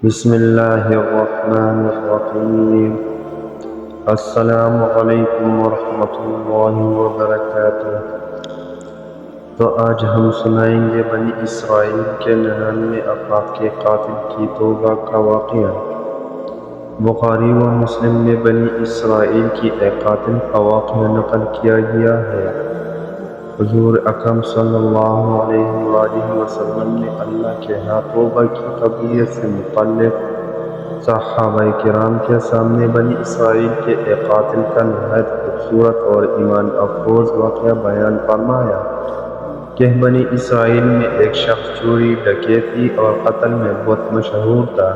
بسم اللہ الرحمن الرحیم۔ السلام علیکم ورحمۃ اللہ وبرکاتہ۔ تو آج ہم سنائیں گے بنی اسرائیل کے 99 افراد کے قاتل کی توبہ کا واقعہ۔ بخاری و مسلم میں بنی اسرائیل کی ایک قاتل کا واقعہ نقل کیا گیا ہے۔ حضور اکرم صلی اللہ علیہ وآلہ وسلم نے اللہ کے ہاں توبہ کی قبولیت سے متعلق صحابہ کرام کے سامنے بنی اسرائیل کے ایک قاتل کا نہایت خوبصورت اور ایمان افروز واقعہ بیان فرمایا کہ بنی اسرائیل میں ایک شخص چوری، ڈکیتی اور قتل میں بہت مشہور تھا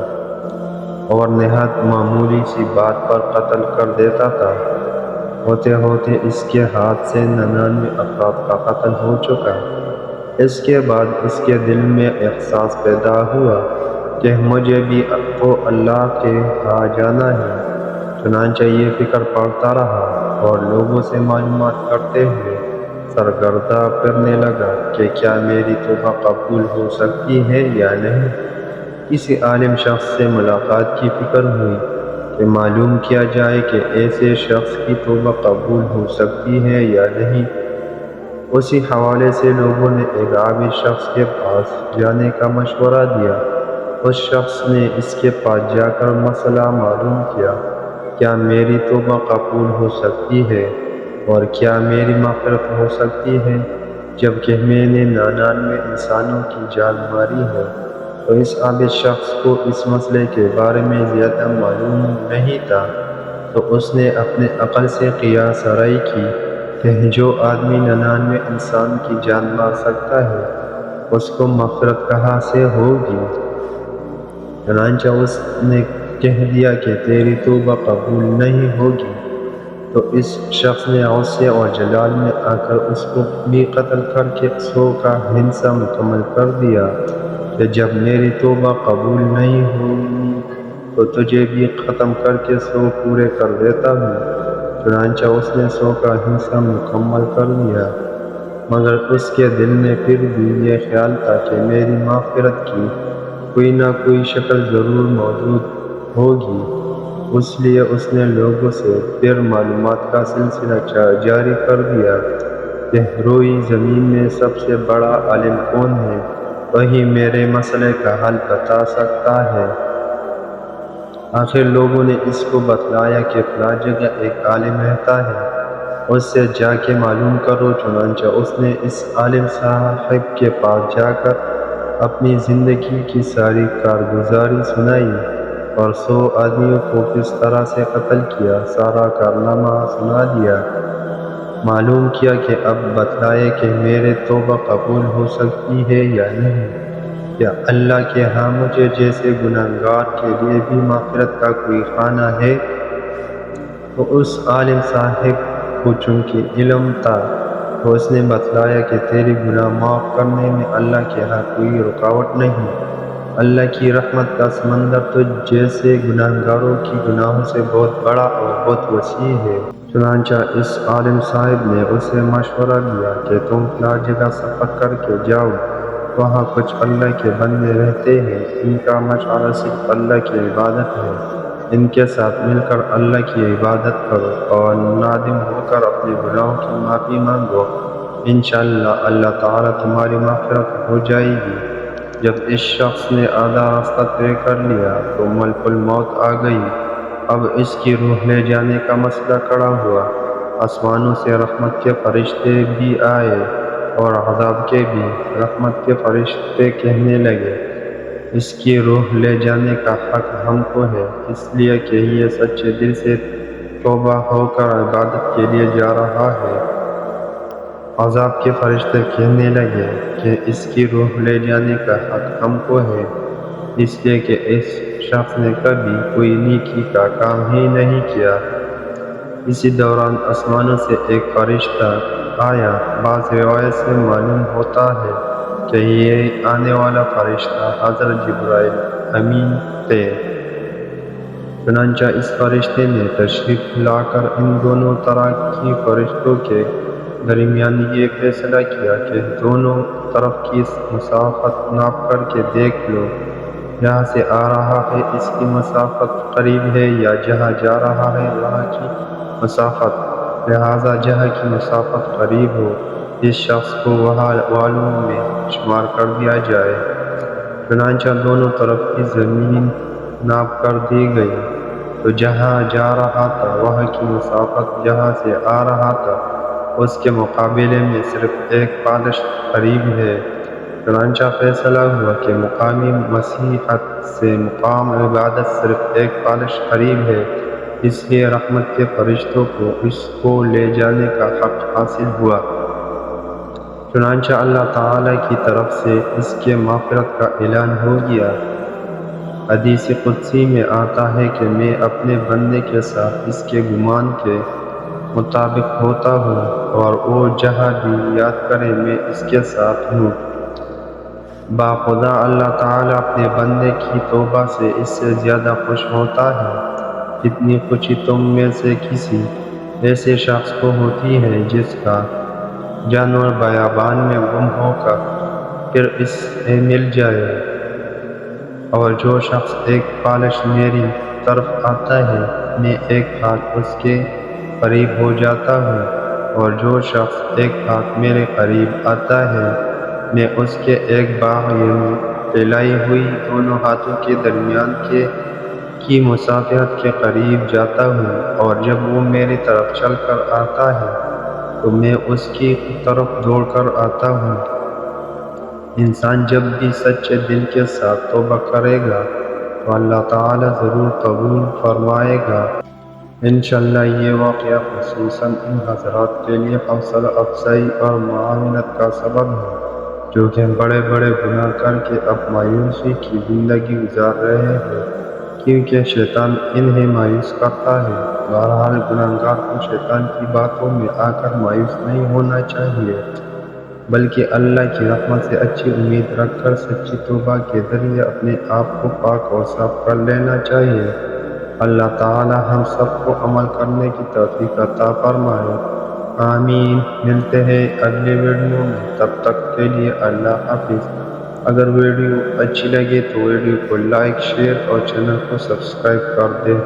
اور نہایت معمولی سی بات پر قتل کر دیتا تھا۔ ہوتے ہوتے اس کے ہاتھ سے 99 افراد کا قتل ہو چکا۔ اس کے بعد اس کے دل میں احساس پیدا ہوا کہ مجھے بھی تو اللہ کے ہاں جانا ہے۔ چنانچہ یہ فکر پڑتا رہا اور لوگوں سے معلومات کرتے ہوئے سرگردہ پھرنے لگا کہ کیا میری توبہ قبول ہو سکتی ہے یا نہیں۔ کسی عالم شخص سے ملاقات کی فکر ہوئی کہ معلوم کیا جائے کہ ایسے شخص کی توبہ قبول ہو سکتی ہے یا نہیں۔ اسی حوالے سے لوگوں نے ایک عابد شخص کے پاس جانے کا مشورہ دیا۔ اس شخص نے اس کے پاس جا کر مسئلہ معلوم کیا، کیا میری توبہ قبول ہو سکتی ہے اور کیا میری مغفرت ہو سکتی ہے، جبکہ میں نے 99 انسانوں کی جان ماری ہے۔ تو اس عابد شخص کو اس مسئلے کے بارے میں زیادہ معلوم نہیں تھا، تو اس نے اپنے عقل سے قیاس رائے کی کہ جو آدمی 99 انسان کی جان مار سکتا ہے اس کو مغفرت کہاں سے ہوگی۔ چنانچہ اس نے کہہ دیا کہ تیری توبہ قبول نہیں ہوگی۔ تو اس شخص نے غصے اور جلال میں آ کر اس کو بھی قتل کر کے 100 کا حصہ مکمل کر دیا کہ جب میری توبہ قبول نہیں ہوئی تو تجھے بھی ختم کر کے 100 پورے کر دیتا ہوں۔ چنانچہ اس نے 100 کا حصہ مکمل کر لیا، مگر اس کے دل میں پھر بھی یہ خیال تھا کہ میری مغفرت کی کوئی نہ کوئی شکل ضرور موجود ہوگی۔ اس لیے اس نے لوگوں سے پھر معلومات کا سلسلہ جاری کر دیا کہ روئی زمین میں سب سے بڑا عالم کون ہے، وہی میرے مسئلے کا حل بتا سکتا ہے۔ آخر لوگوں نے اس کو بتلایا کہ فلاں جگہ ایک عالم رہتا ہے، اس سے جا کے معلوم کرو۔ چنانچہ اس نے اس عالم صاحب کے پاس جا کر اپنی زندگی کی ساری کارگزاری سنائی اور 100 آدمیوں کو کس طرح سے قتل کیا سارا کارنامہ سنا دیا۔ معلوم کیا کہ اب بتلائے کہ میرے توبہ قبول ہو سکتی ہے یا نہیں، کیا اللہ کے ہاں مجھے جیسے گناہگار کے لیے بھی مغفرت کا کوئی خانہ ہے۔ تو اس عالم صاحب کو چونکہ علم تھا تو اس نے بتلایا کہ تیری گناہ معاف کرنے میں اللہ کے ہاں کوئی رکاوٹ نہیں۔ اللہ کی رحمت کا سمندر تجھ جیسے گناہگاروں کی گناہوں سے بہت بڑا اور بہت وسیع ہے۔ چنانچہ اس عالم صاحب نے اسے مشورہ دیا کہ تم فلاں جگہ سفر کر کے جاؤ، وہاں کچھ اللہ کے بندے رہتے ہیں، ان کا مشغلہ صرف اللہ کی عبادت ہے، ان کے ساتھ مل کر اللہ کی عبادت کرو اور نادم ہو کر اپنے گناہوں کی معافی مانگو، انشاءاللہ اللہ تعالیٰ تمہاری مغفرت ہو جائے گی۔ جب اس شخص نے آدھا راستہ طے کر لیا تو ملک الموت آ گئی۔ اب اس کی روح لے جانے کا مسئلہ کھڑا ہوا۔ آسمانوں سے رحمت کے فرشتے بھی آئے اور عذاب کے بھی۔ رحمت کے فرشتے کہنے لگے، اس کی روح لے جانے کا حق ہم کو ہے، اس لیے کہ یہ سچے دل سے توبہ ہو کر عبادت کے لیے جا رہا ہے۔ عذاب کے فرشتے کہنے لگے کہ اس کی روح لے جانے کا حق ہم کو ہے، اس لیے کہ اس شخص نے کبھی کوئی نیکی کا کام ہی نہیں کیا۔ اسی دوران آسمانوں سے ایک فرشتہ آیا۔ بعض روایت سے معلوم ہوتا ہے کہ یہ آنے والا فرشتہ حضرت جبرائیل امین تھے۔ چنانچہ اس فرشتے نے تشریف لا کر ان دونوں طرح کی فرشتوں کے درمیان یہ فیصلہ کیا کہ دونوں طرف کی مسافت ناپ کر کے دیکھ لو، جہاں سے آ رہا ہے اس کی مسافت قریب ہے یا جہاں جا رہا ہے وہاں کی مسافت، لہٰذا جہاں کی مسافت قریب ہو اس شخص کو وہاں والوں میں شمار کر دیا جائے۔ چنانچہ دونوں طرف کی زمین ناپ کر دی گئی، تو جہاں جا رہا تھا وہاں کی مسافت جہاں سے آ رہا تھا اس کے مقابلے میں صرف ایک پالش قریب ہے۔ چنانچہ فیصلہ ہوا کہ مقامی مسیحت سے مقام عبادت صرف ایک پالش قریب ہے، اس لیے رحمت کے فرشتوں کو اس کو لے جانے کا حق حاصل ہوا۔ چنانچہ اللہ تعالیٰ کی طرف سے اس کے مغفرت کا اعلان ہو گیا۔ حدیث قدسی میں آتا ہے کہ میں اپنے بندے کے ساتھ اس کے گمان کے مطابق ہوتا ہوں، اور وہ جہاں بھی یاد کرے میں اس کے ساتھ ہوں۔ باخدا اللہ تعالیٰ اپنے بندے کی توبہ سے اس سے زیادہ خوش ہوتا ہے جتنی خوشی تم میں سے کسی ایسے شخص کو ہوتی ہے جس کا جانور بیابان میں گم ہو کر پھر اس سے مل جائے، اور جو شخص ایک پالش میری طرف آتا ہے میں ایک ہاتھ اس کے قریب ہو جاتا ہوں، اور جو شخص ایک ہاتھ میرے قریب آتا ہے میں اس کے ایک باغ یعنی پھیلائی ہوئی دونوں ہاتھوں کے درمیان کی مسافت کے قریب جاتا ہوں، اور جب وہ میری طرف چل کر آتا ہے تو میں اس کی طرف دوڑ کر آتا ہوں۔ انسان جب بھی سچے دل کے ساتھ توبہ کرے گا تو اللہ تعالیٰ ضرور قبول فرمائے گا۔ انشاءاللہ یہ واقعہ خصوصاً ان حضرات کے لیے حوصلہ افزائی اور معاونت کا سبب ہے جو کہ بڑے بڑے گناہ کر کے اب مایوسی کی زندگی گزار رہے ہیں، کیونکہ شیطان انہیں مایوس کرتا ہے۔ بہرحال گناہگار کو شیطان کی باتوں میں آ کر مایوس نہیں ہونا چاہیے، بلکہ اللہ کی رحمت سے اچھی امید رکھ کر سچی توبہ کے ذریعے اپنے آپ کو پاک اور صاف کر لینا چاہیے۔ اللہ تعالی ہم سب کو عمل کرنے کی توفیق عطا فرمائے، آمین۔ ملتے ہیں اگلے ویڈیو میں، تب تک کے لیے اللہ حافظ۔ اگر ویڈیو اچھی لگے تو ویڈیو کو لائک، شیئر اور چینل کو سبسکرائب کر دیں۔